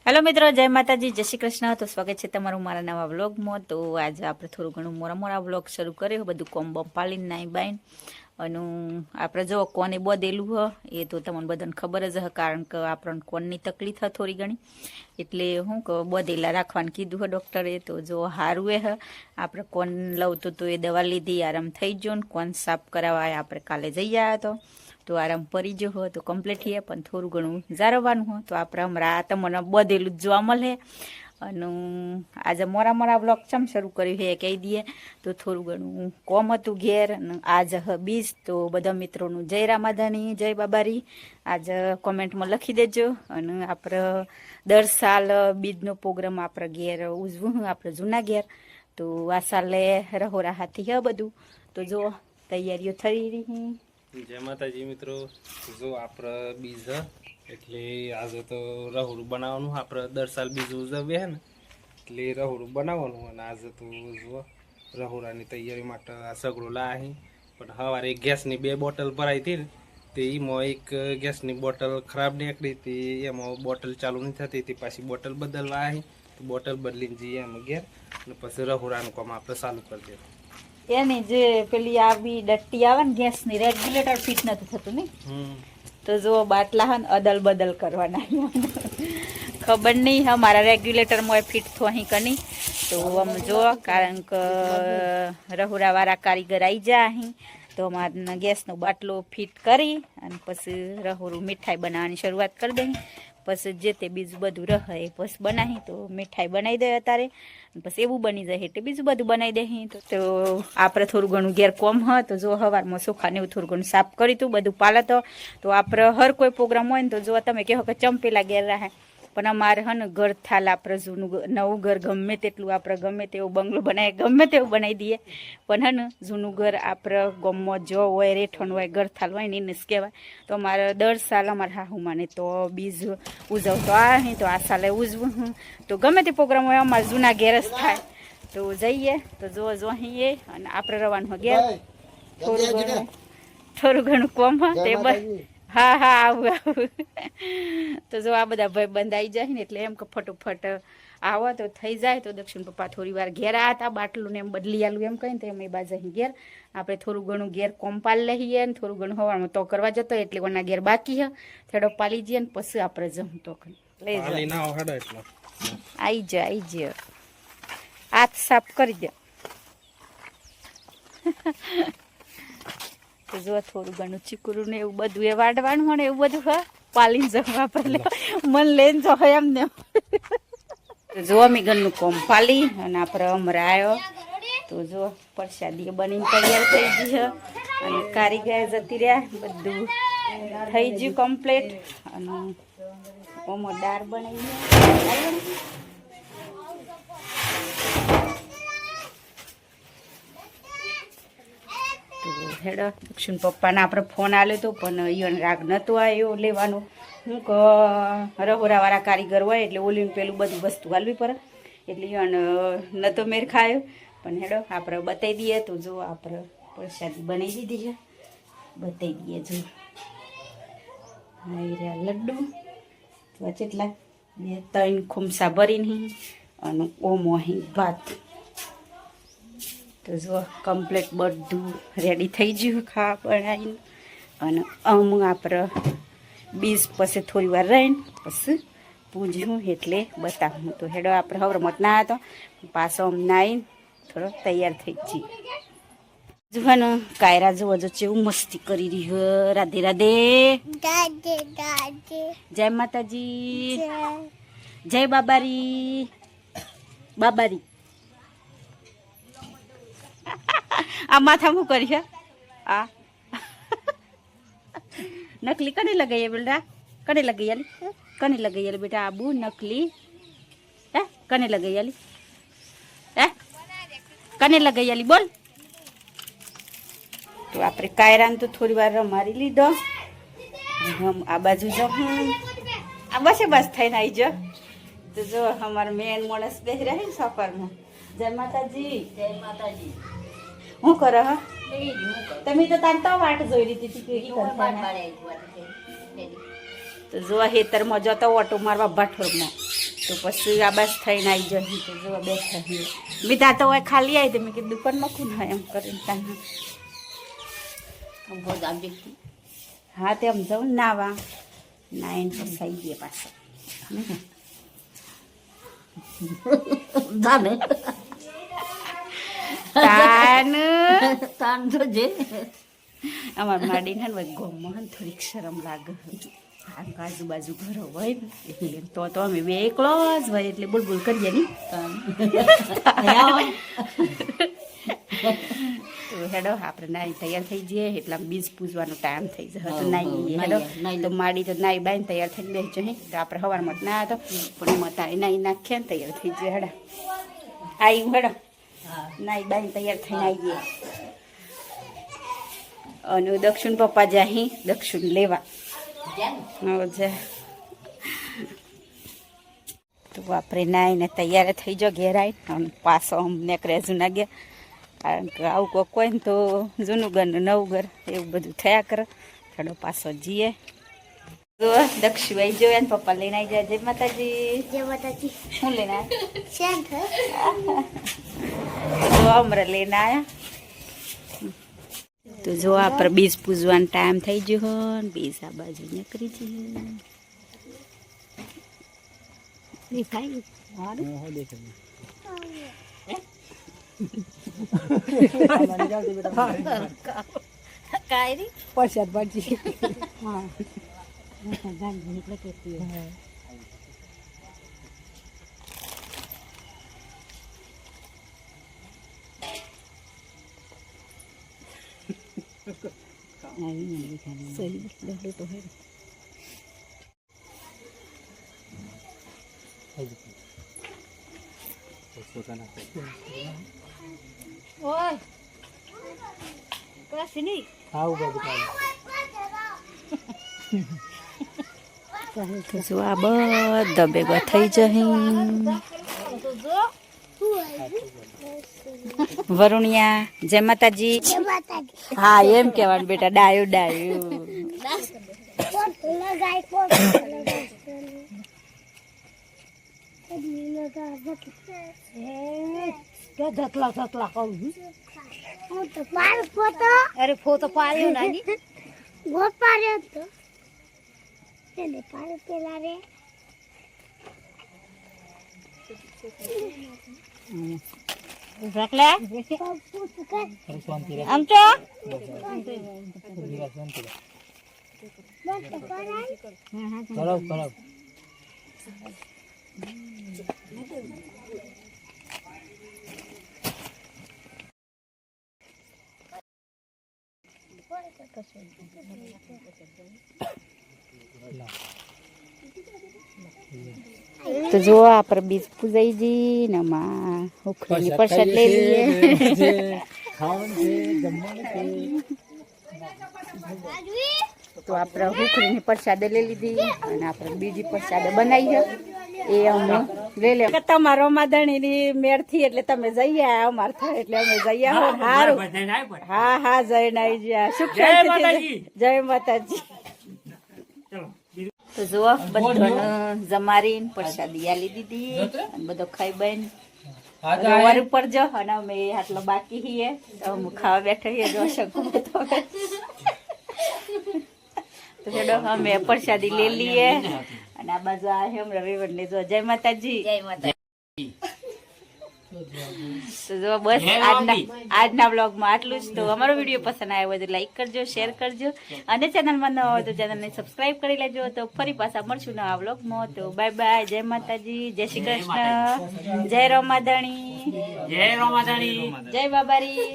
Hello મિત્રો, જય માતાજી, જય શ્રી કૃષ્ણ. તો સ્વાગત છે તમારું મારા નવા વ્લોગમાં. તો આજે આપણે થોડું ઘણું મોરા વ્લોગ શરૂ કર્યો, બધું કોમ બોમ પાલીને નાઈ બાઈને. અને આપણે જો કોને બોધેલું હ એ તો તમને બધાને ખબર જ હ, કારણ કે આપણને કોનની તકલીફ હ થોડી ઘણી, એટલે શું કે બોધેલા રાખવાનું કીધું હ ડૉક્ટરે. તો જો સારું એ હ, આપણે કોન લવતું તો એ દવા લીધી, આરામ થઈ ગયો ને કોન સાફ કરાવવા આપણે કાલે જઈ આવ્યા તો આરામ પડી ગયો હોય તો કમ્પ્લીટ છે, પણ થોડું ઘણું જાળવવાનું હોય તો આપણે હમણાં તમને બધેલું જ જોવા મળે. અને આજે મોરા બ્લોગ ચમ શરૂ કર્યું છે કહી દઈએ તો થોડું ઘણું કોમ હતું ઘેર. અને આજ બીજ તો બધા મિત્રોનું જય રામાધાની, જય બાબારી આજ કોમેન્ટમાં લખી દેજો. અને આપણે દર સાલ બીજનો પ્રોગ્રામ આપણે ઘેર ઉજવું આપણે જૂના ઘેર. તો આ સાલે રહોરા હાથી હ બધું, તો જો તૈયારીઓ થઈ રહી. જય માતાજી મિત્રો, જો આપણે બીજ એટલે આજે તો રહોડું બનાવવાનું. આપણે દર સાલ બીજ ઉજવીએ ને એટલે રહોડું બનાવવાનું. અને આજે તો જો રહોડાની તૈયારી માટે આ સગડું લાવી. પણ સવારે ગેસની 2 બોટલ ભરાઈ હતી ને તે એમાં એક ગેસની બોટલ ખરાબ નીકળી હતી, એમાં બોટલ ચાલુ નહીં થતી હતી. પાછી બોટલ બદલવા આવી, બોટલ બદલીને જઈએ એમ ઘેર, અને પછી રહોડાનું કામ આપણે ચાલુ કરી દઈએ. એની જે પેલી આવી ડટ્ટી આવે ને ગેસની, રેગ્યુલેટર ફિટ નથી થતું ને, તો જો બાટલા હે ને અદલ બદલ કરવાના. ખબર નહીં મારા રેગ્યુલેટરમાં ફિટ થો અહીં કની, તો આમ જો કારણ કે રહોડાવાળા કારીગર આવી જાય અહીં, તો અમારે ગેસનો બાટલો ફિટ કરી અને પછી રહોડું મીઠાઈ બનાવવાની શરૂઆત કરી દઈ. પછી જે તે બીજું બધું રહે પછી બનાવી, તો મીઠાઈ બનાવી દે અત્યારે, પછી એવું બની જાય એટલે બીજું બધું બનાવી દે. તો આપણે થોડું ઘણું ઘેર કોમ હ, તો જો સવારમાં સોખાને એવું થોડું ઘણું સાફ કરી તું બધું પાલતો. તો આપણે હર કોઈ પ્રોગ્રામ હોય ને તો જો તમે કહો કે ચંપેલા ઘેર રહે, પણ અમારે હે ને ઘર થાલ આપણે જૂનું નવું ઘર ગમે તેટલું આપણે ગમે તેવું બંગલો બનાવી ગમે તેવું બનાવી દઈએ, પણ હે ને જૂનું ઘર આપણે ગમમાં જો હોય રેઠણ હોય ઘર થાલ હોય ને એને જ કહેવાય. તો અમારે દર સાલ અમારે હાહુમાને તો બીજ ઉજવતો આ તો આ સાલે ઉજવું. તો ગમે તે પ્રોગ્રામ હોય અમારે જૂના ઘેર જ થાય. તો જઈએ તો જો અહીં અને આપણે રવાનું ઘેર. થોડું ઘણું કોમ હ તે હા આવું. તો જો આ બધા ભાઈ બંધ આવી જાય ને એટલે એમ કે ફટોફટ આવો તો થઈ જાય. તો દક્ષિણ પપ્પા થોડી વાર ઘેર આ હતા, બાટલું ને એમ બદલી આલું એમ કહીને, તો એમ એ બાજુ અહીં ઘેર આપણે થોડું ઘણું ઘેર કોમ્પાલ લઈએ ને થોડું ઘણું હવામાં તો કરવા જતો, એટલે કોના ઘેર બાકી હ થોડો પાલી જઈએ ને પછી આપણે જમ તો લઈ આવી જાય હાથ સાફ કરી દે. તો જો થોડું ઘણું ચીકરું ને એવું બધું એ વાડવાનું હોય ને એવું બધું હ પાલીને જવા પહેલે મન લઈને જો એમ ને. જો અમે ઘરનું કોમ પાલી અને આપણે અમરા આવ્યો તો જો પ્રસાદી બનીને તૈયાર થઈ ગઈ છે. અને કારીગર જતી રહ્યા, બધું થઈ ગયું કમ્પ્લીટ. અને ઓમો દાળ બનાવી હેડો. દક્ષિણ પપ્પાને આપણે ફોન આવ્યો હતો પણ ઈવન રાગ નહોતો આવ્યો લેવાનો. હું કે રહોરાવાળા કારીગર હોય એટલે ઓલીને પેલું બધું વસ્તુ હાલવી પડે, એટલે ઈવન નહોતો મેર ખાયો. પણ હેડો આપણે બતાવી દઈએ. તો જો આપણે પ્રસાદી બનાવી દીધી છે, બતાવી દઈએ. જો હા લડ્ડુ તો કેટલા 2-3 ખુમસા ભરીને અને ઓમો અહીં ભાત. તો જો કમ્પ્લીટ બધું રેડી થઈ ગયું ખાવા બનાવીને. અને આપણે બીજ પછી થોડી વાર રહીને પછી પૂજ્યું એટલે બતાવું. તો હેડો આપણે હવરમાં ના હતો પાછો નાઈને થોડો તૈયાર થઈ જઈએ. જોવાનું કાયરા જોવો જો કેવું મસ્તી કરી રહ્યું. રાધે રાધે, જય માતાજી, જય બાબારી. બાબારી આ માથા શું કરી છે? આ નકલી કને લગાઈએ બેટા? કને લગાઈ કને લગાઈ બેટા? આબુ નકલી હે કને લગાઈ હે કને લગાઈ બોલ. તો આપણે કાયરાને તો થોડી વાર રમારી લીધો. આ બાજુ જો આ બસ થઈને આવી જો. તો જો અમારા મેન માણસ બેસી રહ્યા ને સફરમાં. જય માતાજી, જય માતાજી. શું કરો હા? તમે તો તાર તો વાટ જોઈ લીધી હતી. તો જો હેતરમાં જતો ઓટો મારવા ભાઠોરમાં તો પછી આ બસ થઈને આવી જશે તો જો બેઠા છીએ બીજા તો હોય ખાલી આવી તો મેં કીધું દુકાનમાં કોણ હોય એમ કરીને ત્યાં હા તે આમ જાઉં નાવા નાઈન પછી આવી ગયા પાછા તાન તો જે અમાર માડીને ને ગોમાં થોડીક શરમ લાગે આજુબાજુ ઘરો હોય ને એટલે તો અમે બે એકલો જ હોય એટલે બુલબુલ કરીએ ને તો હેડો આપણે નાઈ તૈયાર થઈ જઈએ એટલે બીજ પૂજવાનો ટાઈમ થઈ જાય તો નાઈ ગઈએ હેડો તો માડી તો નાઈ બાઈને તૈયાર થઈને બેસી જઈએ તો આપણે સવારમાં ના હતો પણ એમાં તારી નાઈ નાખીએ ને તૈયાર થઈ જઈએ હેડો આવી હેડો નાઈ બાઈને તૈયાર થઈને આવી ગઈએ અને દક્ષિણ પપ્પા જાય દક્ષિણ લેવા તો આપણે નાઈને તૈયાર થઈ જાઓ ઘેર આવીને અને પાછો અમને રેઝુ ના ગયા કારણ કે આવું કોક હોય ને તો જૂનું ઘર નવું ઘર એવું બધું થયા કરે થોડો પાછો જઈએ જો દક્ષિણ આવી જોઈએ ને પપ્પા લઈને આવી જાય જય માતાજી શું લઈને આવ્યા જો અમરા લઈને આવ્યા તો જો આપણે બીજ પૂજવાનો ટાઈમ થઈ ગયો હોય ને બીજ આ બાજુ નીકળી જઈએ પ્રસાદ બાજી જો આ બધા ભેગા થઈ જશે વરુણિયા જય માતાજી હા એમ કેવાનું બેટા ડાયું ડાયું અરે ફોટો પાડ્યો નાની ગોટ પાડ્યો તો એને પાડ્યો પેલા રે રાખલા આમ તો કરો તો જો આપણે બીજ પૂજાઈ જી ને માં ઉખરીની પ્રસાદ લઈ લઈએ તો આપણે ઉખરીની પ્રસાદ લઈ લીધી અને આપણે બીજી પ્રસાદ બનાવી એ અમે લઈ લે તમારો માધણીની મેળ થી એટલે તમે જઈ આયા અમાર થાય એટલે અમે જઈ આવો સારું હા હા જઈને આવી ગયા સુખ શાંતિ જય માતાજી તો જુઓ બધાને જમારીને પ્રસાદી આલી દીધી અને બધો ખાઈ બન વર ઉપર જો અને અમે આટલો બાકી છીએ તો અમે ખાવા બેઠા છીએ જો શકું તો હેડો અમે પ્રસાદી લઈ લઈએ અને આ બાજુ આ હેમ રવિવાર ને જો જય માતાજી તો જો બસ આજના બ્લોગમાં આટલું જ તો અમારો વિડીયો પસંદ આવ્યો હોય તો લાઈક કરજો શેર કરજો અને ચેનલમાં ન હોય તો ચેનલને સબસ્ક્રાઇબ કરી લેજો તો ફરી પાછા મળશું નવા બ્લોગમાં તો બાય બાય જય માતાજી જય શ્રી કૃષ્ણ જય રોમાધણી જય બાબારી